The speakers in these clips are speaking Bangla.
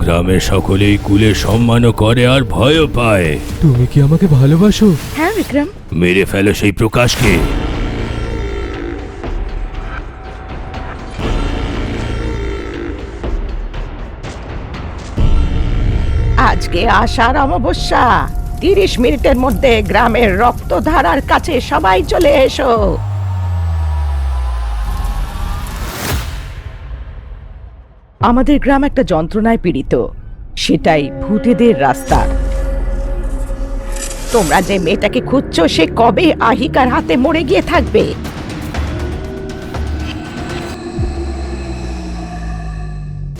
গ্রামের সকলেই কুলের সম্মানও করে আর ভয়ও পায়। তুমি কি আমাকে ভালোবাসো? হ্যাঁ বিক্রম। মেরে ফেলো সেই প্রকাশকে। আজকে আষাঢ় অমাবস্যা, 30 মিনিটের মধ্যে গ্রামের রক্তধারার কাছে সবাই চলে এসো। আমাদের গ্রাম একটা যন্ত্রণায় পীড়িত, সেটাই ভূতেদের রাস্তা। তোমরা যে মেয়েটাকে খুঁজছো সে কবে আহিকার হাতে মরে গিয়ে থাকবে?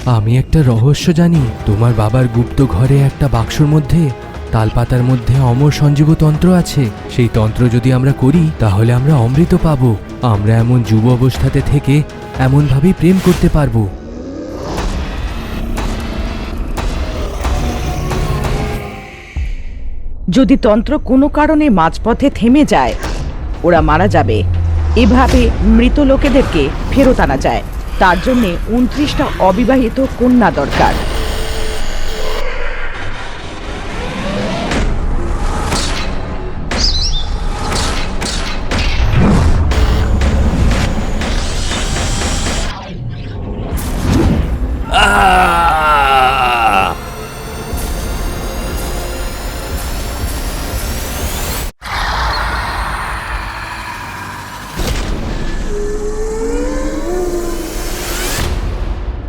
আমি একটা রহস্য জানি। তোমার বাবার গুপ্ত ঘরে একটা বাক্সর মধ্যে তালপাতার মধ্যে অমর সঞ্জীব তন্ত্র আছে। সেই তন্ত্র যদি আমরা করি তাহলে আমরা অমৃত পাবো। আমরা এমন যুব অবস্থাতে থেকে এমনভাবেই প্রেম করতে পারবো। যদি তন্ত্র কোনো কারণে মাঝপথে থেমে যায়, ওরা মারা যাবে। এভাবে মৃত লোকেদেরকে ফেরত আনা যায়। তার জন্যে 29টা অবিবাহিত কন্যা দরকার। আহ!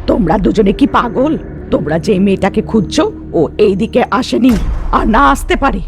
তোমরা দুজনে কি পাগল? তোমরা যে মেয়েটাকে খুঁজছো ও এইদিকে আসেনি আর না আসতে পারে।